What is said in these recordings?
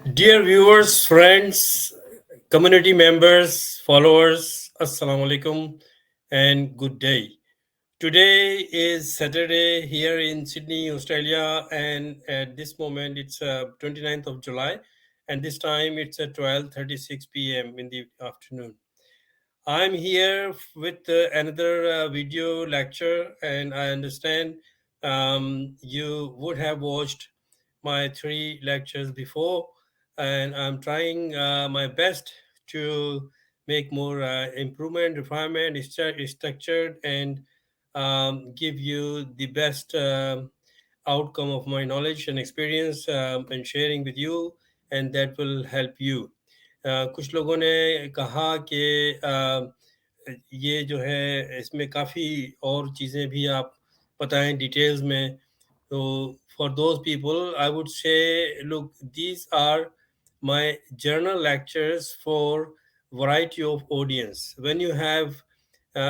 Dear viewers, friends, community members, followers, Assalamu alaikum and good day. Today is Saturday here in Sydney, Australia, and at this moment it's 29th of July, and this time it's at 12:36 p.m. in the afternoon. I'm here with another video lecture, and I understand you would have watched my three lectures before, and I'm trying my best to make more improvement, refinement, structured, and give you the best outcome of my knowledge and experience and sharing with you, and that will help you. कुछ लोगों ने कहा कि ये जो है इसमें काफ़ी और चीज़ें भी आप बताएं डिटेल्स में तो for those people I would say look these are my journal lectures for variety of audience when you have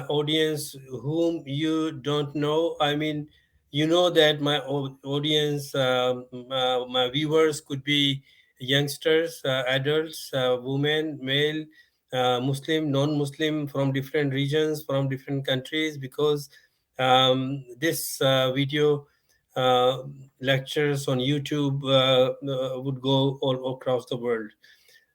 audience whom you don't know. I mean, you know that my audience, my viewers could be youngsters, adults, women, male, Muslim, non-Muslim, from different regions, from different countries, because this video uh, lectures on YouTube would go all across the world.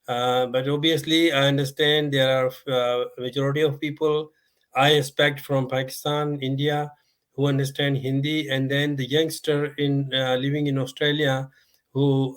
But obviously, I understand there are majority of people I expect from Pakistan, India, who understand Hindi, and then the youngster in living in Australia who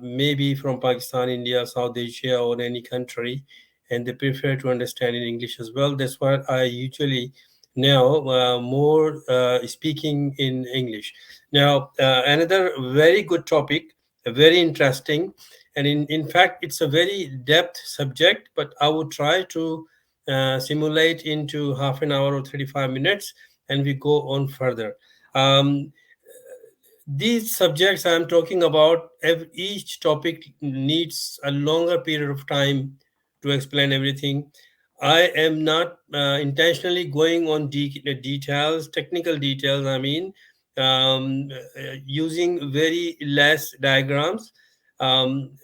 may be from Pakistan, India, South Asia, or any country, and they prefer to understand in English as well. That's why I usually now more speaking in English. Now, another very good topic, very interesting, and in fact it's a very depth subject, but I would try to simulate into half an hour or 35 minutes and we go on further. um, these subjects I'm talking about, each topic needs a longer period of time to explain everything. I am not intentionally going on details, technical details, I mean, using very less diagrams,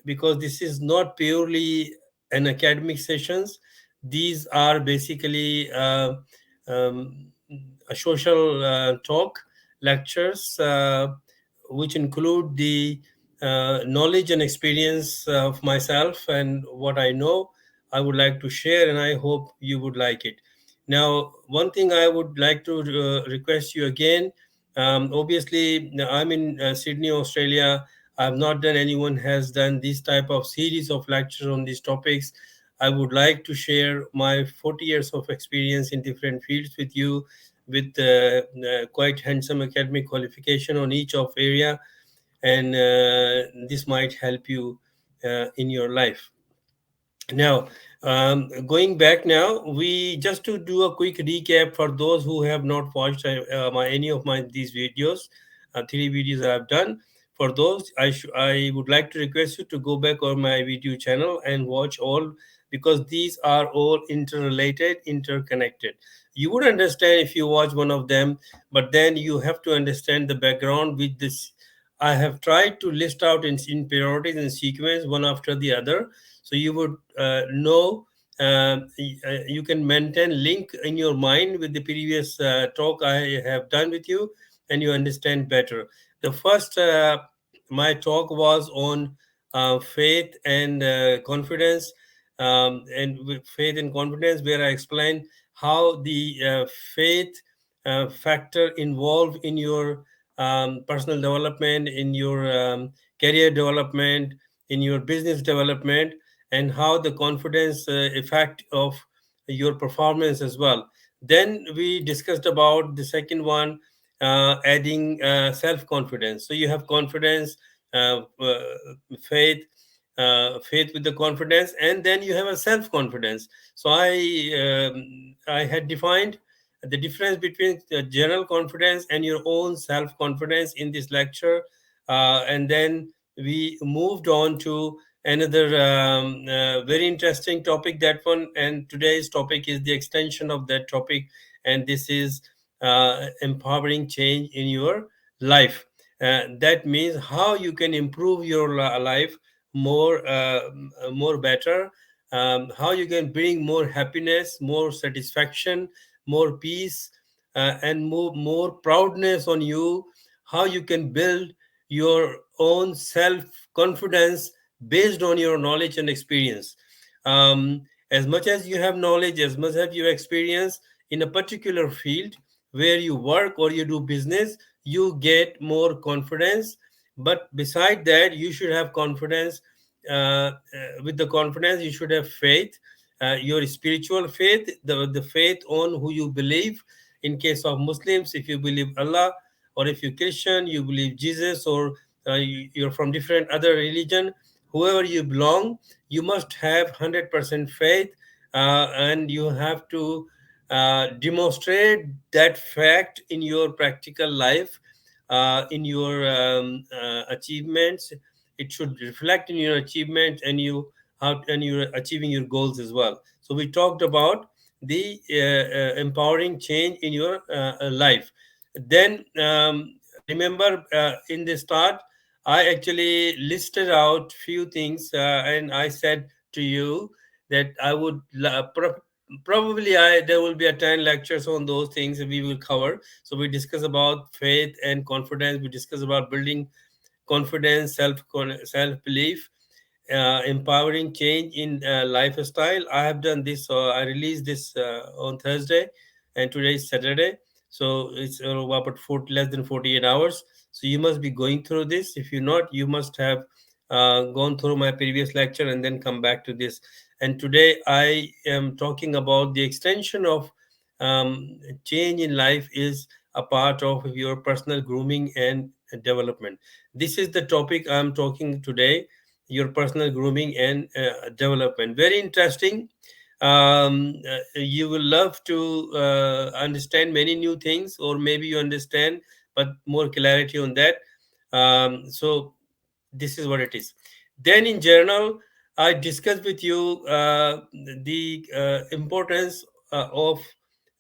because this is not purely an academic sessions. These are basically um, a social talk lectures, which include the knowledge and experience of myself and what I know. I would like to share, and I hope you would like it. Now, one thing I would like to request you again. Obviously, I'm in Sydney, Australia. I've not done. Anyone has done this type of series of lectures on these topics. I would like to share my 40 years of experience in different fields with you, with quite handsome academic qualification on each of area, and this might help you in your life. Now, going back now, we just to do a quick recap for those who have not watched any of my these videos, three videos that I've done. For those, I would like to request you to go back on my video channel and watch all, because these are all interrelated, interconnected. You would understand if you watch one of them, but then you have to understand the background with this. I have tried to list out in priorities and sequence one after the other, so you would know, you can maintain link in your mind with the previous talk I have done with you, and you understand better. The first my talk was on faith and confidence, and with faith and confidence, where I explained how the faith factor involved in your personal development, in your career development, in your business development, and how the confidence effect of your performance as well. Then we discussed about the second one, adding self confidence. So you have confidence, faith, faith with the confidence, and then you have a self confidence. So I had defined the difference between the general confidence and your own self confidence in this lecture, and then we moved on to another very interesting topic, that one, and today's topic is the extension of that topic, and this is empowering change in your life. That means how you can improve your life more better, how you can bring more happiness, more satisfaction, more peace, and more proudness on you, how you can build your own self confidence based on your knowledge and experience. As much as you have knowledge, as much as you experience in a particular field where you work or you do business, you get more confidence. But beside that, you should have confidence. With the confidence, you should have faith, your spiritual faith, the faith on who you believe. In case of Muslims, if you believe Allah, or if you're Christian, you believe Jesus, or you're from different other religion, whoever you belong, you must have 100% faith, and you have to demonstrate that fact in your practical life, in your achievements. It should reflect in your achievements, and you how and you're achieving your goals as well. So we talked about the empowering change in your life. Then remember, in the start, I actually listed out few things, and I said to you that I would probably I there will be a 10 lectures on those things that we will cover. So we discuss about faith and confidence. We discuss about building confidence, self belief, empowering change in lifestyle. I have done this. I released this on Thursday, and today is Saturday. So it's about less than 48 hours. So you must be going through this. If you're not, you must have gone through my previous lecture and then come back to this. And today I am talking about the extension of change in life is a part of your personal grooming and development. This is the topic I'm talking today, your personal grooming and development. Very interesting. You will love to understand many new things, or maybe you understand, but more clarity on that. So, this is what it is. Then, in general, I discussed with you the importance of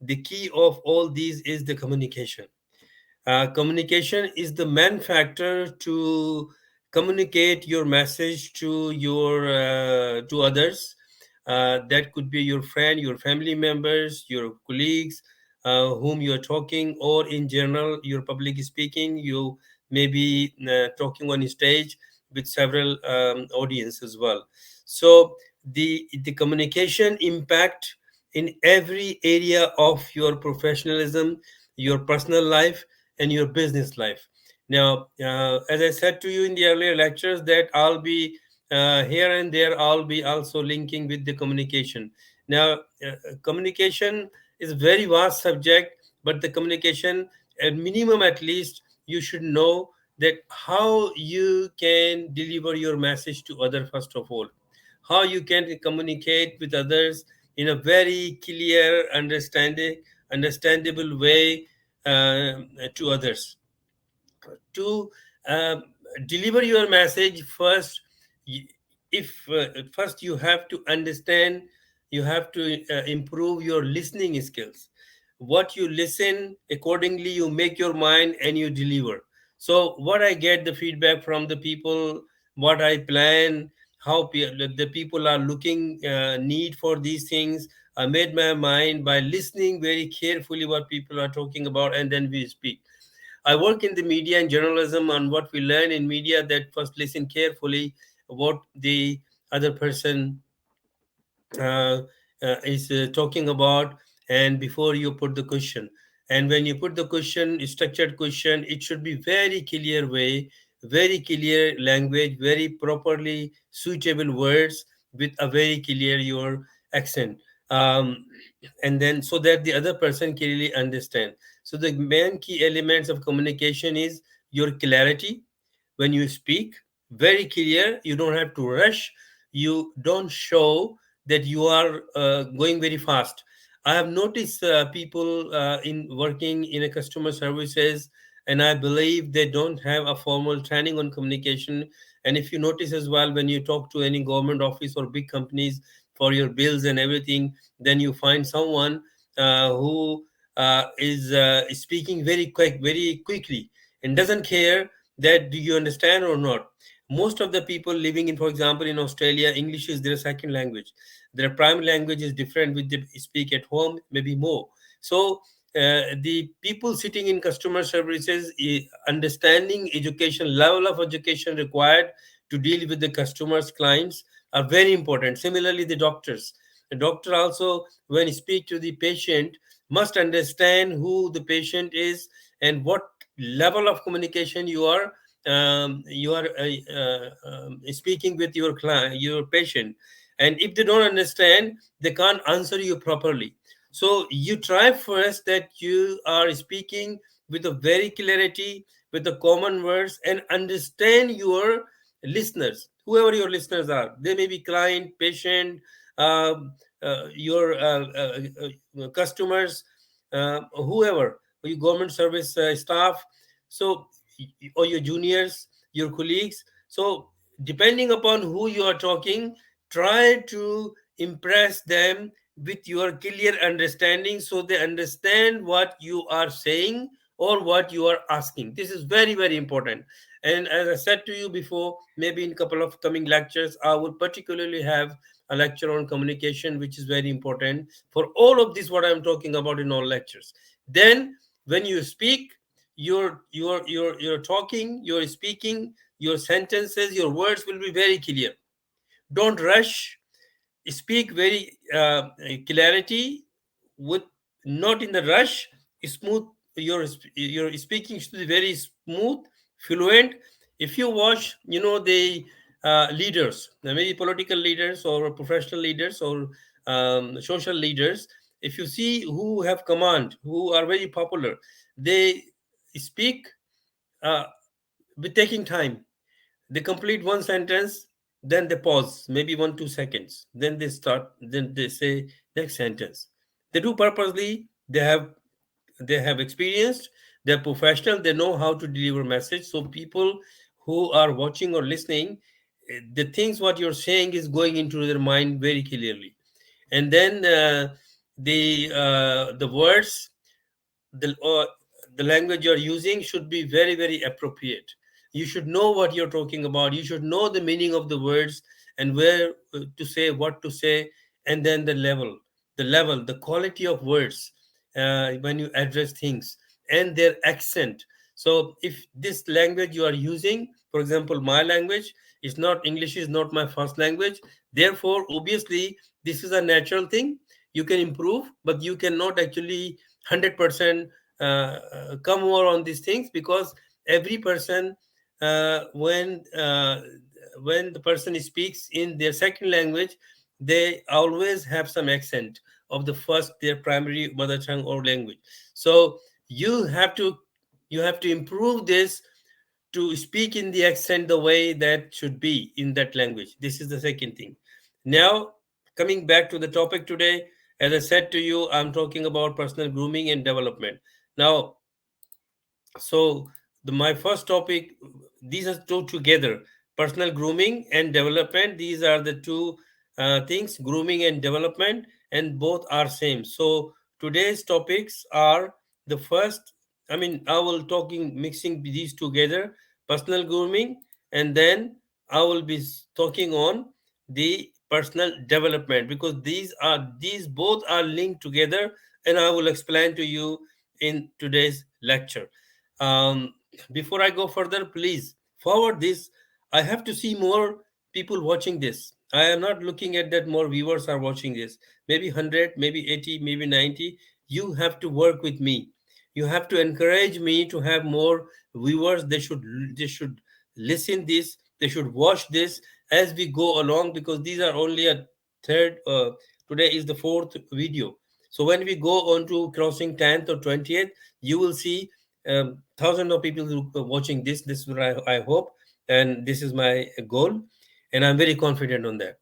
the key of all these is the communication. Communication is the main factor to communicate your message to your to others. That could be your friend, your family members, your colleagues, whom you are talking, or in general, your public speaking. You may be talking on stage with several audience as well. So the communication impact in every area of your professionalism, your personal life, and your business life. Now, as I said to you in the earlier lectures, that I'll be here and there, I'll be also linking with the communication. Now, communication is a very vast subject, but the communication, at minimum at least, you should know that how you can deliver your message to others first of all, how you can communicate with others in a very clear, understandable way to others. To deliver your message first, y- if first you have to understand, you have to improve your listening skills. What you listen, accordingly you make your mind and you deliver. So what I get the feedback from the people, what I plan, how the people are looking need for these things, I made my mind by listening very carefully what people are talking about, and then we speak. I work in the media and journalism, and what we learn in media, that first listen carefully what the other person uh, is talking about, and before you put the question. And when you put the question, structured question, it should be very clear way, very clear language, very properly suitable words with a very clear your accent. And then so that the other person clearly understand. So the main key elements of communication is your clarity. When you speak, very clear, you don't have to rush, you don't show that you are going very fast. I have noticed people in working in a customer services, and I believe they don't have a formal training on communication. And if you notice as well, when you talk to any government office or big companies for your bills and everything, then you find someone who is speaking very quickly, and doesn't care that do you understand or not. Most of the people living in, for example, in Australia, English is their second language. Their primary language is different, which they speak at home, maybe more. So the people sitting in customer services, understanding education, level of education required to deal with the customers, clients, are very important. Similarly, the doctor also, when he speak to the patient, must understand who the patient is and what level of communication you are speaking with your client, your patient. And if they don't understand, they can't answer you properly. So you try first that you are speaking with a very clarity, with the common words, and understand your listeners, whoever your listeners are. They may be client, patient, your customers, whoever, or your government service staff, so or your juniors, your colleagues. So depending upon who you are talking, try to impress them with your clear understanding, so they understand what you are saying or what you are asking. This is very, very important. And as I said to you before, maybe in a couple of coming lectures, I will particularly have a lecture on communication, which is very important for all of this what I'm talking about in all lectures. Then when you speak, you're talking, you're speaking, your sentences, your words will be very clear. Don't rush. Speak very clarity, with not in the rush. Smooth. Your speaking should be very smooth, fluent. If you watch, the leaders, maybe political leaders or professional leaders or social leaders, if you see who have command, who are very popular, they speak uh, with taking time. They complete one sentence, then they pause, maybe 1 2 seconds, then they start, then they say next sentence. They do purposely. They have experienced. They're professional. They know how to deliver message. So people who are watching or listening, the things what you're saying is going into their mind very clearly. And then the words, the language you're using should be very, very appropriate. You should know what you're talking about. You should know the meaning of the words and where to say, what to say. And then the quality of words when you address things, and their accent. So if this language you are using, for example, my language is not, English is not my first language, therefore obviously this is a natural thing. You can improve, but you cannot actually 100% come over on these things, because every person, uh, when uh, when the person speaks in their second language, they always have some accent of the first, their primary mother tongue or language. So you have to you have to improve this, to speak in the accent the way that should be in that language. This is the second thing. Now, coming back to the topic today, as I said to you, I'm talking about personal grooming and development. Now, so my first topic, these are two together: personal grooming and development. These are the two things, grooming and development, and both are same. So today's topics are the first. I mean, I will talking mixing these together: personal grooming, and then I will be talking on the personal development, because these both are linked together, and I will explain to you in today's lecture. um, Before I go further, please forward this. I have to see more people watching this. I am not looking at that more viewers are watching this. Maybe 100, maybe 80, maybe 90. You have to work with me. You have to encourage me to have more viewers. They should listen this. They should watch this as we go along, because these are only a third. Today is the fourth video. So when we go on to crossing 10th or 20th, you will see thousands of people who are watching this. This is what I hope, and this is my goal, and I'm very confident on that.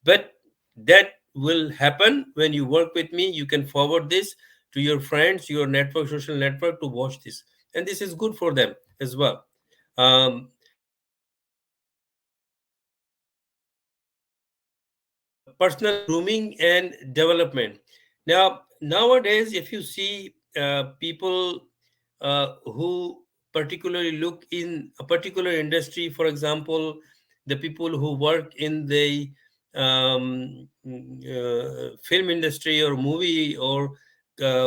But that will happen when you work with me. You can forward this to your friends, your network, social network, to watch this, and this is good for them as well. Now, personal grooming and development. Now, nowadays, if you see people who particularly look in a particular industry. For example, the people who work in the film industry or movie, or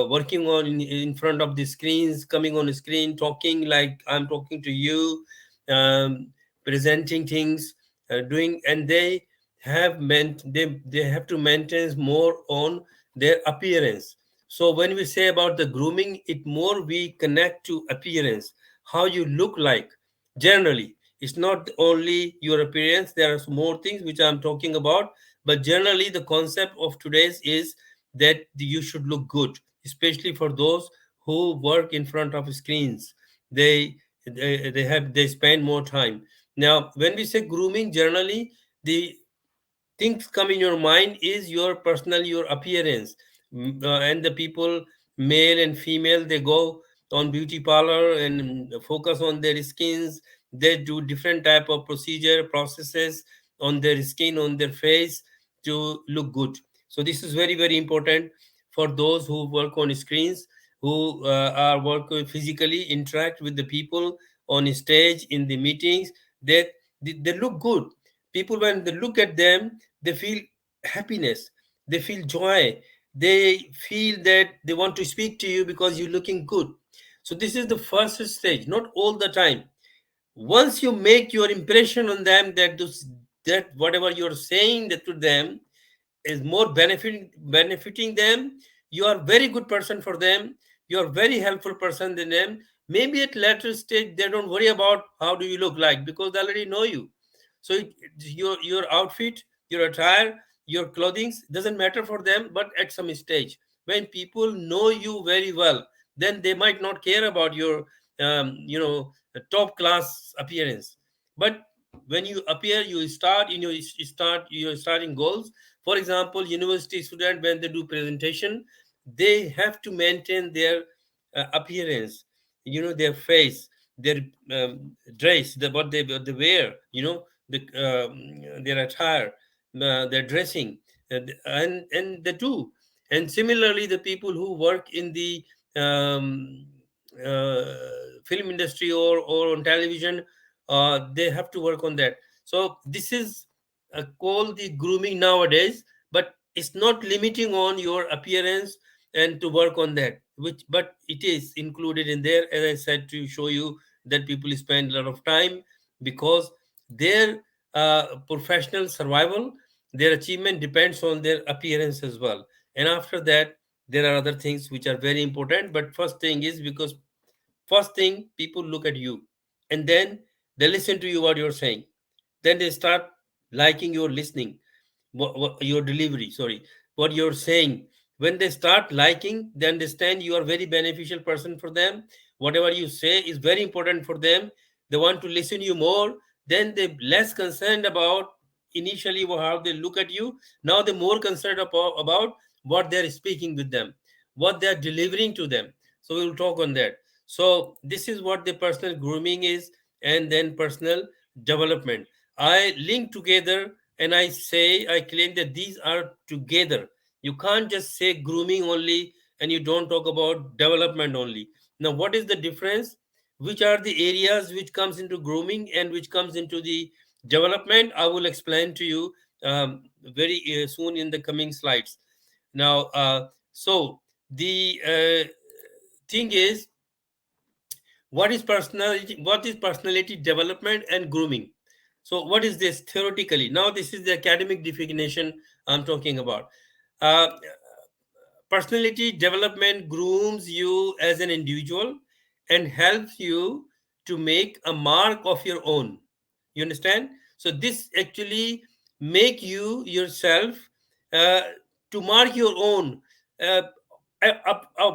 working on in front of the screens, coming on the screen, talking like I'm talking to you, um, presenting things, doing, and they have to maintain more on their appearance. So when we say about the grooming, it more we connect to appearance, how you look like. Generally, it's not only your appearance. There are more things which I'm talking about, but generally the concept of today's is that you should look good, especially for those who work in front of screens. They spend more time. Now when we say grooming, generally the things come in your mind is your personal, your appearance. And the people, male and female, they go on beauty parlor and focus on their skins. They do different type of procedure processes on their skin, on their face, to look good. So this is very very important for those who work on screens, who are work physically interact with the people on stage in the meetings. They look good. People, when they look at them, they feel happiness, they feel joy, they feel that they want to speak to you because you're looking good. So this is the first stage, not all the time. Once you make your impression on them, that whatever you're saying that to them is more benefiting them, you are very good person for them, you are very helpful person than them. Maybe at later stage they don't worry about how do you look like, because they already know you. So your outfit, your attire, your clothing doesn't matter for them. But at some stage, when people know you very well, then they might not care about your top class appearance. But when you appear, you start your starting goals. For example, university student, when they do presentation, they have to maintain their appearance, their face, their dress, what they wear, their attire, their dressing, and the two. And similarly, the people who work in the um, uh, film industry, or on television, they have to work on that. So this is called the grooming nowadays. But it's not limiting on your appearance and to work on that, which but it is included in there, as I said, to show you that people spend a lot of time, because their professional survival, their achievement depends on their appearance as well. And after that, there are other things which are very important. But first thing is, because first thing, people look at you, and then they listen to you what you're saying. Then they start liking your listening, your delivery, sorry, what you're saying. When they start liking, they understand you are very beneficial person for them. Whatever you say is very important for them. They want to listen you more. Then they less concerned about initially how they look at you. Now they're more concerned about what they're speaking with them, what they're delivering to them. So we will talk on that. So this is what the personal grooming is. And then personal development, I link together, and I claim that these are together. You can't just say grooming only and you don't talk about development only. Now, what is the difference? Which are the areas which comes into grooming and which comes into the development? I will explain to you very soon in the coming slides. Now, so the thing is, what is personality development and grooming? So what is this theoretically? Now this is the academic definition I'm talking about. uh, Personality development grooms you as an individual and helps you to make a mark of your own. You understand? So this actually make you yourself, uh, to mark your own, uh,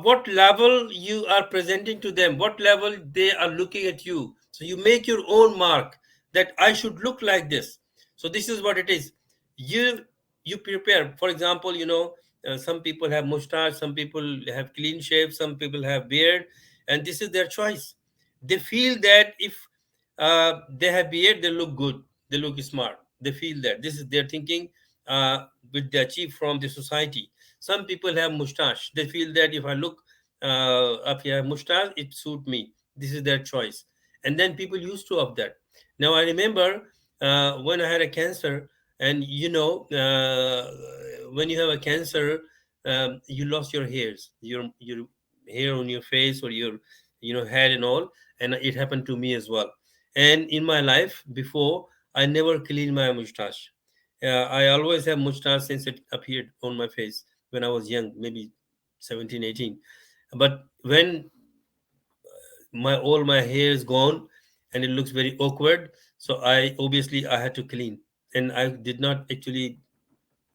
what level you are presenting to them, what level they are looking at you. So you make your own mark, that I should look like this. So this is what it is. You you prepare. For example, some people have mustache, some people have clean shave, some people have beard, and this is their choice. They feel that if they have beard, they look good, they look smart, they feel that this is their thinking, which they achieve from the society. Some people have mustache, they feel that if I look up here mustache, it suit me. This is their choice. And then people used to of that. Now I remember when I had a cancer, and when you have a cancer, you lost your hairs, your hair on your face or your head and all. And it happened to me as well. And in my life before, I never cleaned my mustache. I always have mustache since it appeared on my face when I was young, maybe 17, 18. But when my hair is gone and it looks very awkward, so I had to clean. And I did not actually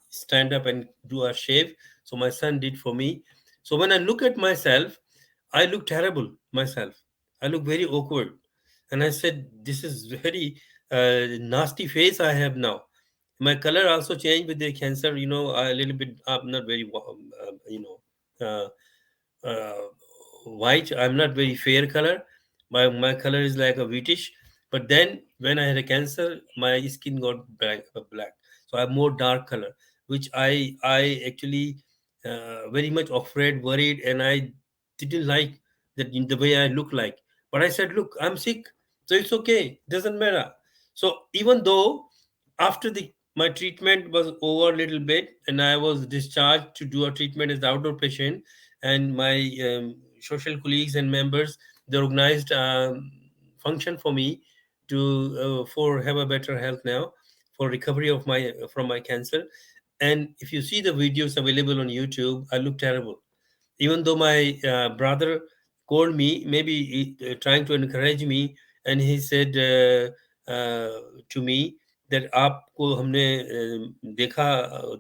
stand up and do a shave, so my son did for me. So when I look at myself, I look terrible myself. I look very awkward. And I said, this is very nasty face I have now. My color also changed with the cancer, a little bit. I'm not very uh, uh, white. I'm not very fair color. My color is like a wheatish. But then when I had a cancer, my skin got black. So I have more dark color, which I actually very much afraid, worried, and I didn't like that in the way I look like. But I said, look, I'm sick, so it's okay. Doesn't matter. So even though after the my treatment was over a little bit and I was discharged to do a treatment as the outdoor patient, and my social colleagues and members, they organized function for me to for have a better health now, for recovery of my from my cancer. And if you see the videos available on YouTube, I look terrible. Even though my brother called me, maybe trying to encourage me, and he said to me that आपको हमने देखा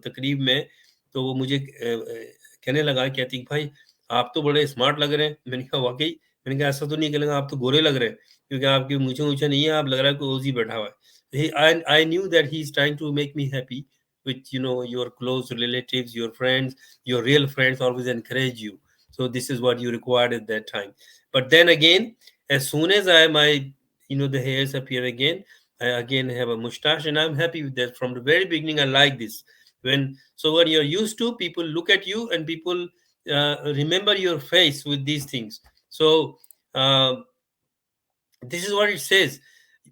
तकरीब में, तो वो मुझे कहने लगा कि अतीक भाई, आप तो बड़े स्मार्ट लग रहे हैं। मैंने कहा वाकई। मैंने कहा ऐसा तो नहीं कहना, आप तो गोरे लग रहे हैं, क्योंकि आपकी मूछें मूछें नहीं है, आप लग रहा है कोई ओजी बैठा हुआ है। I knew that he's trying to make me happy with your close relatives, your friends, your real friends always encourage you. So this is what you required at that time. But then again, as soon as the hairs appear again, I again have a mustache, and I'm happy with that. From the very beginning, I like this. When you're used to, people look at you and people remember your face with these things. So this is what it says.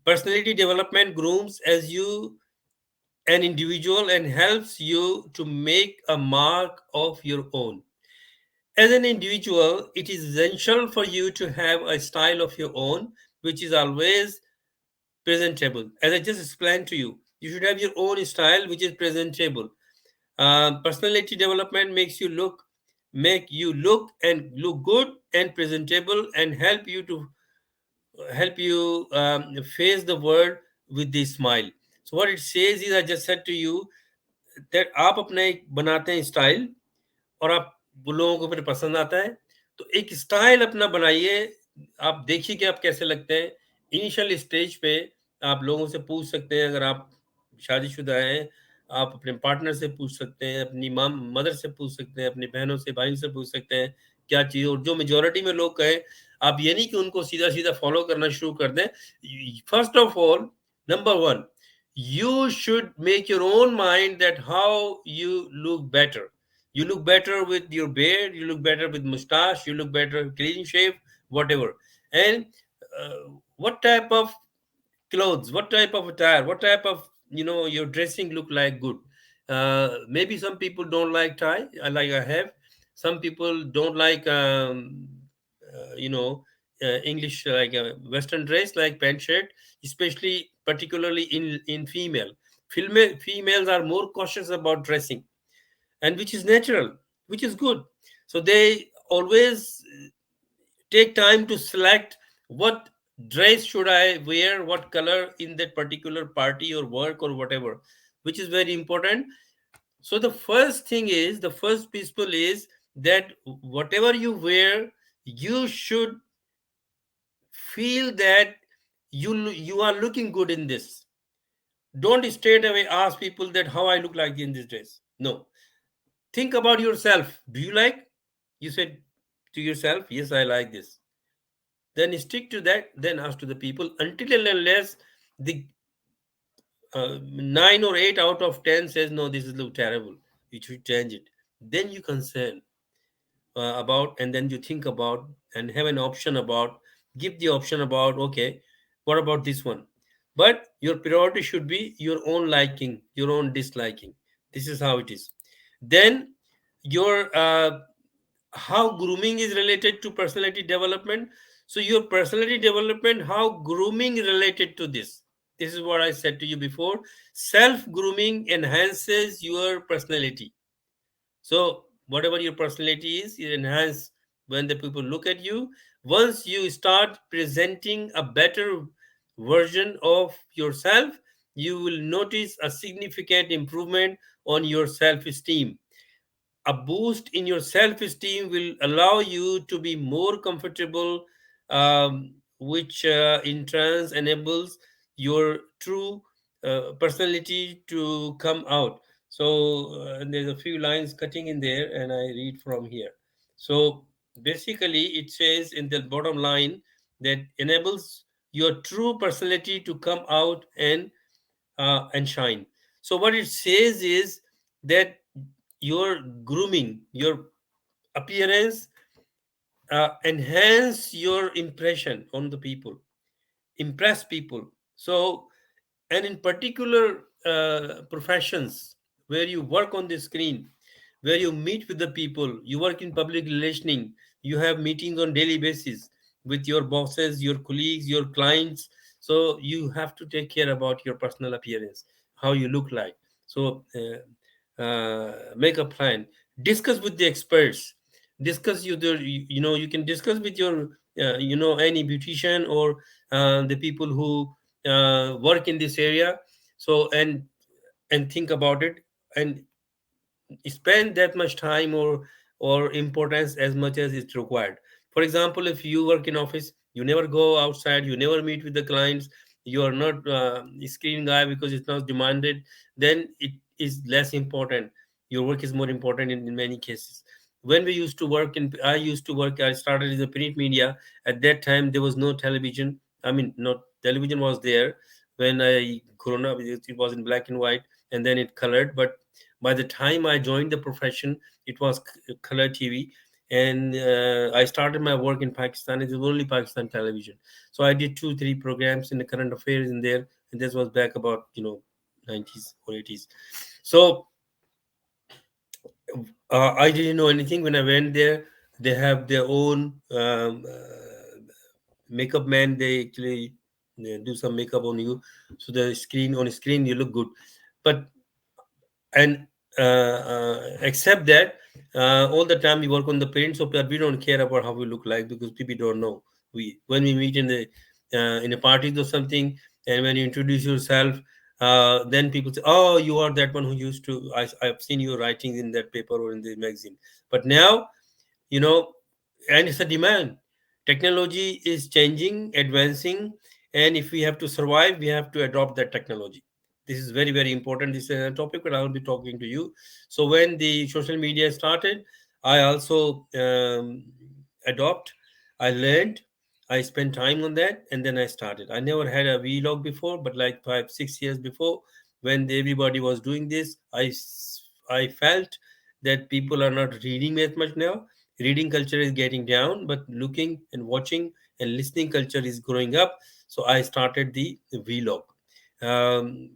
Personality development grooms as you an individual and helps you to make a mark of your own. As an individual, it is essential for you to have a style of your own, which is always presentable. As I just explained to you, you should have your own style, which is presentable. Personality development make you look and look good and presentable, and help you face the world with this smile. So what it says is, I just said to you that आप अपना एक बनाते हैं style, और आप वो लोगों को फिर पसंद आता है। तो एक स्टाइल अपना बनाइए, आप देखिए कि आप कैसे लगते हैं। इनिशियल स्टेज पे आप लोगों से पूछ सकते हैं, अगर आप शादीशुदा हैं, आप अपने पार्टनर से पूछ सकते हैं, अपनी मदर से पूछ सकते हैं, अपनी बहनों से, भाइयों से पूछ सकते हैं, क्या चीज़। और जो मेजॉरिटी में लोग कहें, आप ये नहीं कि उनको सीधा-सीधा फॉलो करना शुरू कर दें। First of all, number 1, you should make your own mind that how you look better. You look better with your beard, you look better with mustache, you look better clean shave, whatever. And what type of clothes, what type of attire, what type of your dressing look like good. Maybe some people don't like tie, like I have. Some people don't like English, like a Western dress, like pant shirt, especially particularly in females are more cautious about dressing, and which is natural, which is good. So they always take time to select what dress should I wear, what color in that particular party or work or whatever, which is very important. So the first principle is that whatever you wear, you should feel that you are looking good in this. Don't straight away ask people that how I look like in this dress. No, think about yourself. Do you like? You said to yourself, yes, I like this. Then stick to that. Then ask to the people, until and unless the 9 or 8 out of 10 says no, this is look terrible, you should change it. Then you concern about, and then you think about and have an option about give the option about, okay, what about this one? But your priority should be your own liking, your own disliking. This is how it is. Then your how grooming is related to personality development. So your personality development, how grooming related to this. This is what I said to you before. Self grooming enhances your personality. So whatever your personality is, it enhance when the people look at you. Once you start presenting a better version of yourself, you will notice a significant improvement on your self-esteem. A boost in your self-esteem will allow you to be more comfortable, which in turn enables your true personality to come out. So there's a few lines cutting in there, and I read from here. So basically it says in the bottom line that enables your true personality to come out and shine. So what it says is that your grooming, your appearance, enhance your impression on the people, impress people. So, and in particular professions where you work on the screen, where you meet with the people, you work in public relationing, you have meetings on daily basis with your bosses, your colleagues, your clients. So you have to take care about your personal appearance, how you look like. So make a plan, discuss with the experts, discuss you know, you can discuss with your any beautician or the people who work in this area. So and think about it, and spend that much time or importance as much as it's required. For example, if you work in office, you never go outside, you never meet with the clients, you are not a screen guy because it's not demanded, then it is less important. Your work is more important in many cases. When we used to work in I used to work, I started in the print media. At that time there was no television. I mean, not television was there when I grown up. It was in black and white, and then it colored. But by the time I joined the profession, it was color TV, and I started my work in Pakistan. It was only Pakistan television, so I did 2 3 programs in the current affairs in there, and this was back about 90s or 80s. So I didn't know anything when I went there. They have their own makeup man. They actually do some makeup on you, so the screen on screen you look good. But and except that all the time we work on the paint, so that we don't care about how we look like, because people don't know. We when we meet in a parties or something, and when you introduce yourself, then people say, oh, you are that one who used to, I've seen your writings in that paper or in the magazine. But now, you know and it's a demand. Technology is changing, advancing, and if we have to survive, we have to adopt that technology. This is very very important. This is a topic that I will be talking to you. So when the social media started, I also adopt, I learned, I spent time on that, and then I started. I never had a vlog before, but like 5 6 years before, when everybody was doing this, I felt that people are not reading as much now. Reading culture is getting down, but looking and watching and listening culture is growing up. So I started the vlog. um,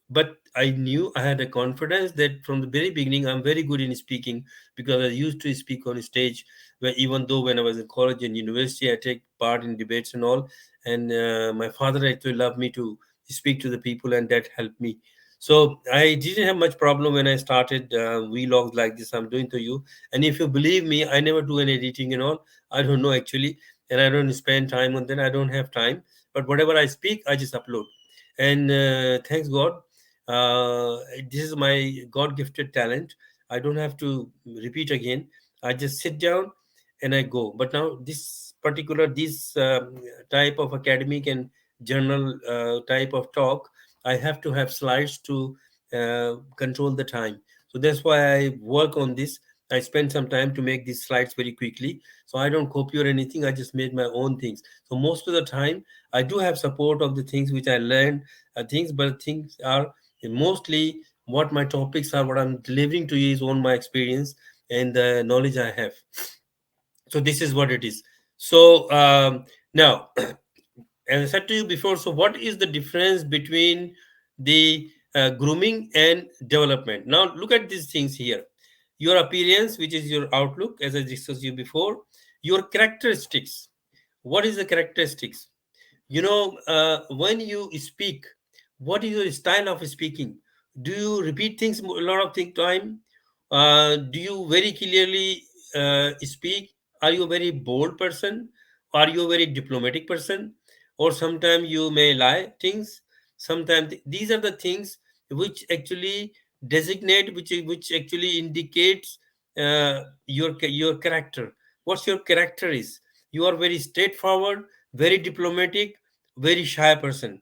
but I knew, I had a confidence that from the very beginning I'm very good in speaking, because I used to speak on stage. Where even though when I was in college and university, I take part in debates and all, and my father actually loved me to speak to the people, and that helped me. So I didn't have much problem when I started vlogs like this I'm doing to you. And if you believe me, I never do any editing and all. I don't know actually, and I don't spend time on that. I don't have time. But whatever I speak, I just upload. And thanks God, uh, this is my God gifted talent. I don't have to repeat again. I just sit down and I go. But now this type of academic and journal type of talk, I have to have slides to control the time. So that's why I work on this. I spend some time to make these slides very quickly. So I don't copy or anything. I just made my own things. So most of the time, I do have support of the things which I learned, things, but things are mostly what my topics are, what I'm delivering to you is on my experience and the knowledge I have. So this is what it is. So Now, as I said to you before, so what is the difference between the grooming and development? Now, look at these things here. Your appearance, which is your outlook, as I discussed you before, your characteristics. What is the characteristics? When you speak, what is your style of speaking? Do you repeat things a lot of time? Do you very clearly speak? Are you a very bold person? Are you a very diplomatic person? Or sometimes you may lie things. Sometimes these are the things which actually designate, which actually indicates your character. What's your character is? You are very straightforward, very diplomatic, very shy person.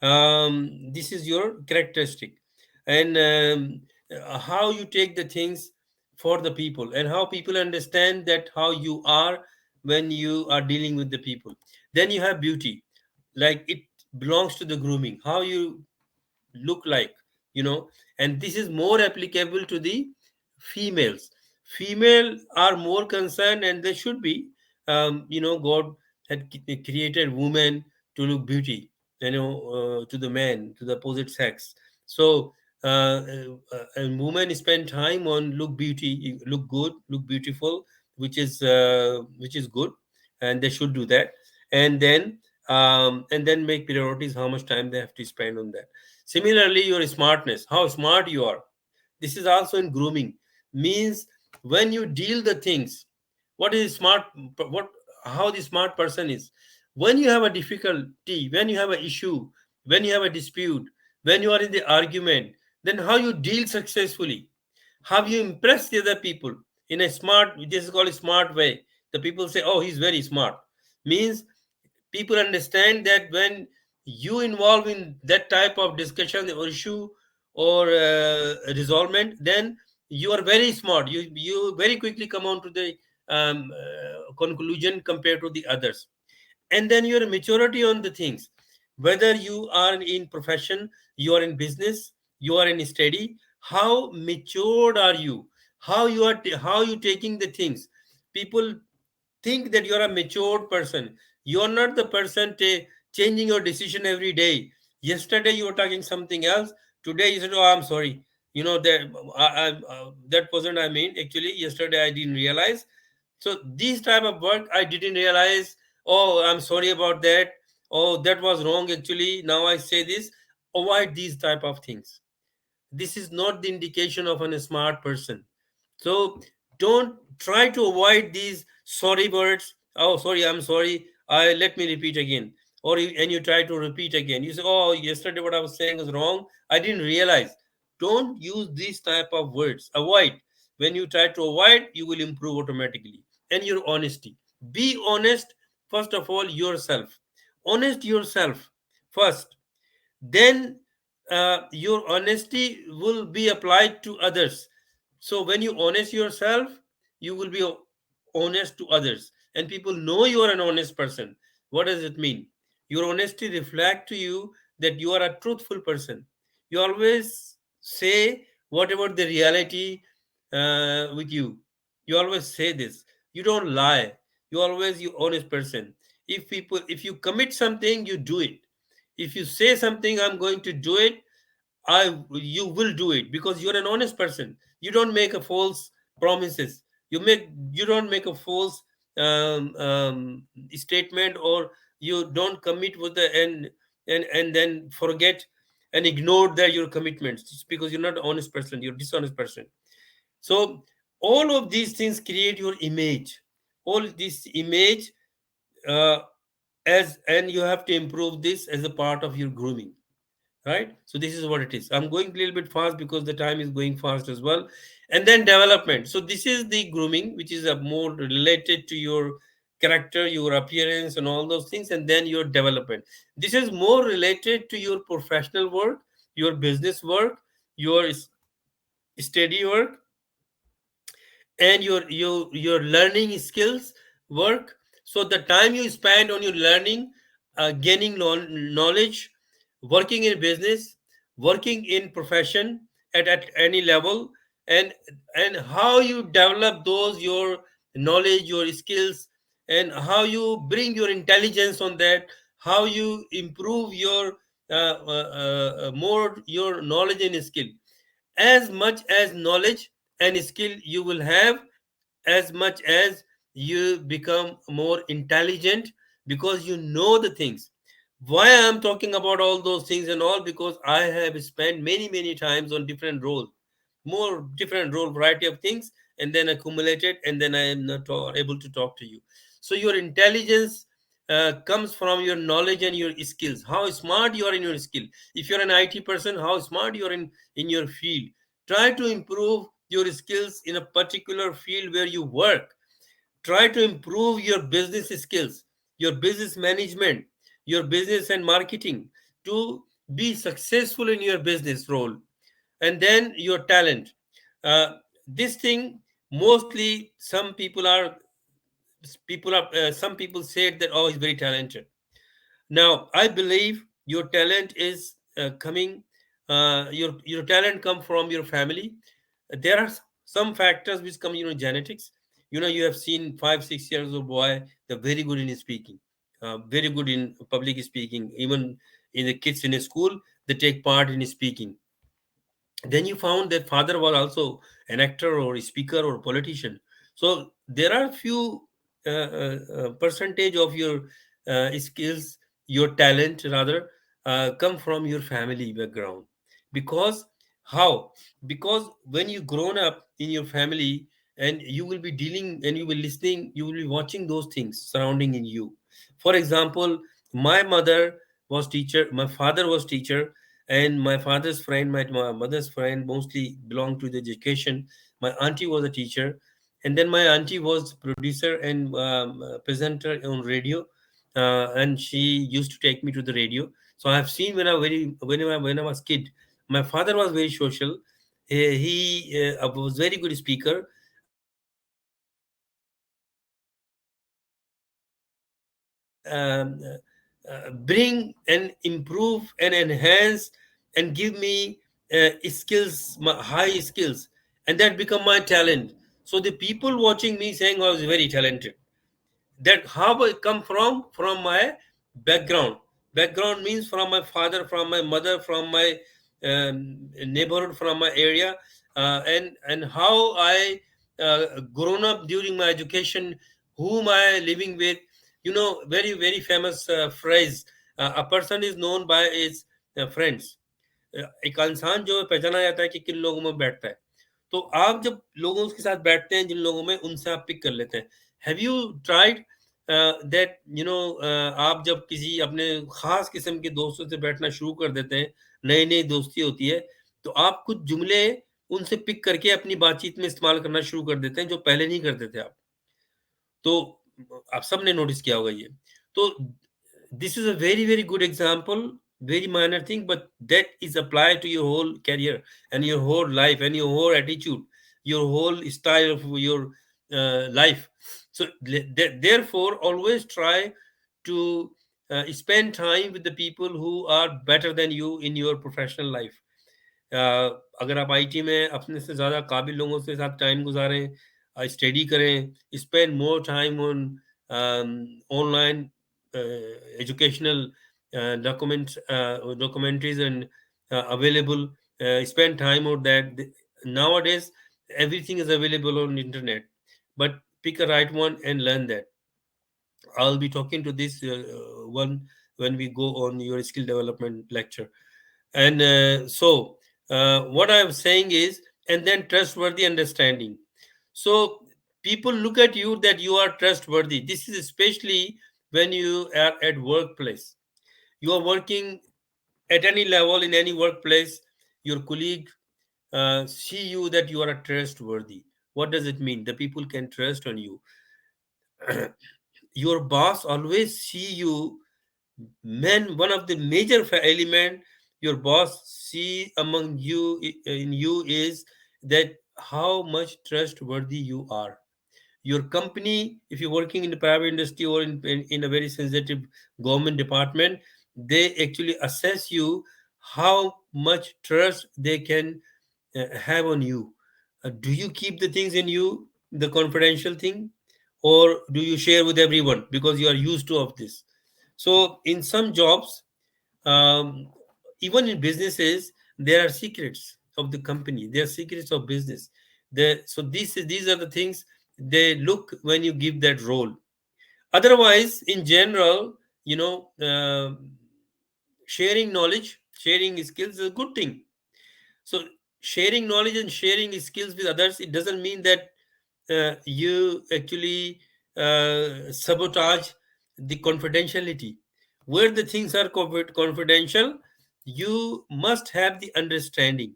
This is your characteristic. And how you take the things for the people, and how people understand that how you are when you are dealing with the people. Then you have beauty, like it belongs to the grooming, how you look like, you know and this is more applicable to the females. Female are more concerned, and they should be. God had created women to look beauty, to the man, to the opposite sex. So and women spend time on look beauty, look good, look beautiful, which is good, and they should do that. And then make priorities how much time they have to spend on that. Similarly, your smartness, how smart you are. This is also in grooming. Means when you deal the things, what is smart, what how the smart person is. When you have a difficulty, when you have an issue, when you have a dispute, when you are in the argument, then how you deal successfully, how you impress the other people in a smart, this is called a smart way. The people say, oh, he's very smart. Means people understand that when you involve in that type of discussion or issue or resolvement, then you are very smart. You very quickly come on to the conclusion compared to the others. And then your maturity on the things, whether you are in profession, you are in business, you are in study, how matured are you, how you taking the things. People think that you're a matured person. You're not the person changing your decision every day. Yesterday you were talking something else. Today you said, "Oh, I'm sorry. That wasn't I mean. Actually, yesterday I didn't realize." So this type of work I didn't realize. Oh, I'm sorry about that. Oh, that was wrong. Actually, now I say this. Avoid these type of things. This is not the indication of a smart person. So don't try to avoid these sorry words. Oh, sorry, I'm sorry. I let me repeat again. And you try to repeat again. You say, oh, yesterday what I was saying is wrong. I didn't realize. Don't use these type of words. Avoid. When you try to avoid, you will improve automatically. And your honesty. Be honest, first of all, yourself. Honest yourself first. Then your honesty will be applied to others. So when you honest yourself, you will be honest to others, and people know you are an honest person. What does it mean? Your honesty reflect to you that you are a truthful person. You always say whatever the reality with you. You always say this. You don't lie. You honest person. If you commit something, you do it. If you say something, I'm going to do it, you will do it, because you're an honest person. You don't make a false promises. You don't make a false statement, or you don't commit with the and then forget and ignore your commitments. It's because you're not an honest person, you're a dishonest person. So all of these things create your image. All this image, uh, as and you have to improve this as a part of your grooming, right? So this is what it is. I'm going a little bit fast because the time is going fast as well. And then development. So this is the grooming, which is a more related to your character, your appearance, and all those things. And then your development, this is more related to your professional work, your business work, your study work, and your learning skills work. So the time you spend on your learning, gaining knowledge, working in business, working in profession at any level, and how you develop those your knowledge, your skills, and how you bring your intelligence on that, how you improve your more your knowledge and skill. As much as knowledge and skill you will have, as much as you become more intelligent, because you know the things. Why I'm talking about all those things and all, because I have spent many times on different roles, more different role, variety of things, and then accumulated, and then I am not able to talk to you. So your intelligence comes from your knowledge and your skills, how smart you are in your skill. If you're an IT person, how smart you are in your field. Try to improve your skills in a particular field where you work. Try to improve your business skills, your business management, your business and marketing, to be successful in your business role. And then your talent. uh, this thing, mostly some people said that, oh, he's very talented. Now I believe your talent is coming, your talent come from your family. There are some factors which come, genetics. You have seen 5 6 years old boy, they're very good in speaking, very good in public speaking. Even in the kids in a school, they take part in speaking. Then you found that father was also an actor or a speaker or politician. So there are few percentage of your skills, your talent rather, come from your family background. Because how? Because when you grown up in your family, and you will be dealing and you will listening, you will be watching those things surrounding in you. For example, my mother was teacher, my father was teacher, and my father's friend, my mother's friend, mostly belonged to the education. My auntie was a teacher, and then my auntie was producer and presenter on radio, and she used to take me to the radio. So I have seen when I was kid, my father was very social. He was very good speaker, bring and improve and enhance and give me skills, high skills, and that become my talent. So the people watching me saying I was very talented. That how I come from my background. Background means from my father, from my mother, from my neighborhood, from my area, and how I grown up during my education, whom I living with. Very famous phrase, a person is known by his friends. एक इंसान जो है पहचाना जाता है कि किन लोगों में बैठता है। तो आप जब लोगों के साथ बैठते हैं, जिन लोगों में, उनसे आप पिक कर लेते हैं। हैव यू ट्राइड दैट, आप जब किसी अपने खास किस्म के दोस्तों से बैठना शुरू कर देते हैं, नई नई दोस्ती होती है, तो आप कुछ जुमले उनसे पिक करके अपनी बातचीत में इस्तेमाल करना शुरू कर देते हैं, जो पहले नहीं करते थे आप। तो आप सबने नोटिस किया होगा ये। तो this is a very good example, very minor thing, but that is applied to your whole career and your whole life and your whole attitude, your whole style of your life. So therefore always try to spend time with the people who are better than you in your professional life. अ, अगर आप IT में अपने से ज़्यादा काबिल लोगों के साथ टाइम गुजारें, स्टडी करें, spend more time on online educational documentaries and available, spend time on that. Nowadays everything is available on internet, but pick a right one and learn that. I'll be talking to this one when we go on your skill development lecture. And what I'm saying is, and then trustworthy understanding. So people look at you that you are trustworthy. This is especially when you are at workplace. You are working at any level in any workplace. Your colleague see you that you are trustworthy. What does it mean? The people can trust on you. Your boss always see you. Man, one of the major element your boss see among you, in you, is that how much trustworthy you are. Your company, if you're working in the private industry or in a very sensitive government department, they actually assess you how much trust they can have on you. Do you keep the things in you, the confidential thing, or do you share with everyone because you are used to of this? So in some jobs, um, even in businesses, there are secrets of the company, there are secrets of business there. So these are the things they look when you give that role. Otherwise, in general, sharing knowledge, sharing skills is a good thing. So sharing knowledge and sharing skills with others, it doesn't mean that you actually sabotage the confidentiality. Where the things are confidential, you must have the understanding.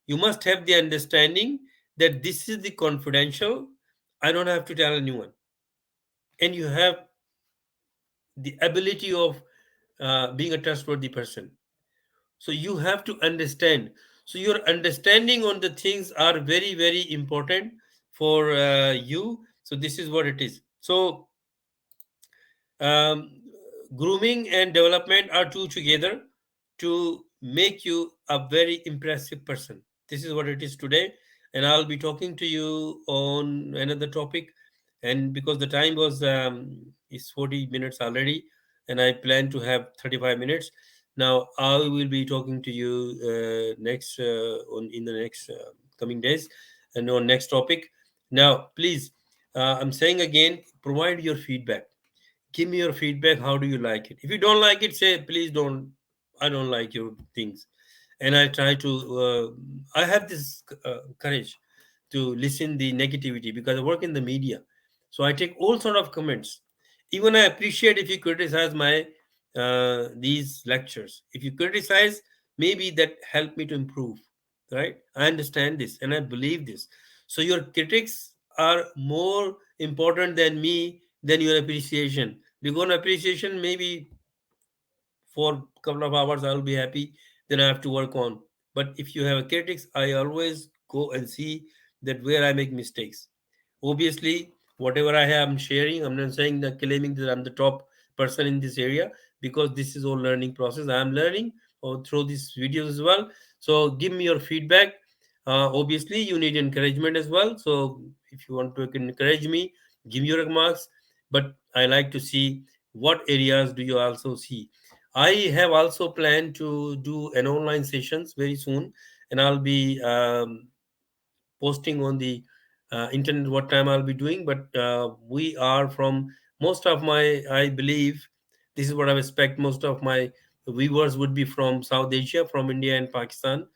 You must have the understanding that this is the confidential. I don't have to tell anyone, and you have the ability of being a trustworthy person. So you have to understand. So your understanding on the things are very very important for you. So this is what it is. So um, grooming and development are two together to make you a very impressive person. This is what it is today, and I'll be talking to you on another topic. And because the time was is 40 minutes already, and I plan to have 35 minutes. Now I will be talking to you next on in the next coming days, and on next topic. Now please, I'm saying again, provide your feedback. Give me your feedback. How do you like it? If you don't like it, say please don't. I don't like your things. And I try to I have this courage to listen the negativity because I work in the media. So I take all sort of comments. Even I appreciate if you criticize my these lectures. If you criticize, maybe that help me to improve. Right? I understand this and I believe this. So your critics are more important than me, than your appreciation. Because appreciation, maybe for a couple of hours I'll be happy, then I have to work on. But if you have a critics, I always go and see that where I make mistakes. Obviously, whatever I am sharing, I'm not saying that claiming that I'm the top person in this area, because this is all learning process. I am learning through these videos as well. So give me your feedback. Obviously, you need encouragement as well. So if you want to encourage me, give me your remarks. But I like to see what areas do you also see. I have also planned to do an online sessions very soon, and I'll be posting on the internet what time I'll be doing. But we are from most of my, I believe, this is what I expect. Most of my viewers would be from South Asia, from India and Pakistan,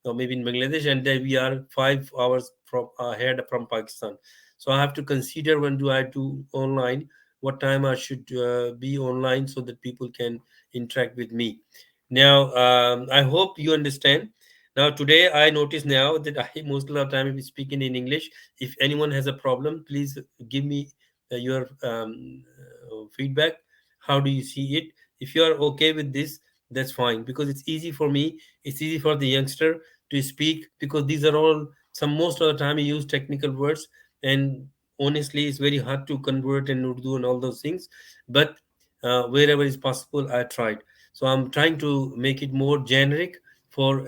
or maybe in Bangladesh, and then we are 5 hours from ahead from Pakistan. So I have to consider when do I do online, what time I should be online so that people can interact with me. Now, I hope you understand. Now, today I notice now that I most of the time I'm speaking in English. If anyone has a problem, please give me your feedback. How do you see it? If you are okay with this, that's fine, because it's easy for me. It's easy for the youngster to speak, because these are all some, most of the time you use technical words, and honestly it's very hard to convert in Urdu and all those things. But wherever is possible I tried. So I'm trying to make it more generic for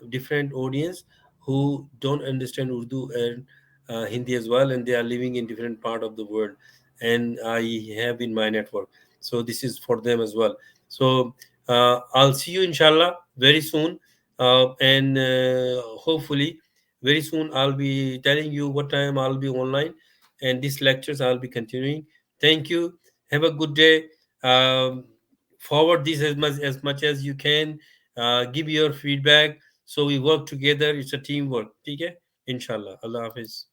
different audience who don't understand Urdu and Hindi as well, and they are living in different part of the world, and I have in my network. So this is for them as well. So I'll see you inshallah very soon, and hopefully very soon I'll be telling you what time I'll be online, and these lectures I'll be continuing. Thank you. Have a good day. Um, Forward this as much as you can. Give your feedback so we work together. It's a teamwork. Okay? Inshallah. Allah Hafiz.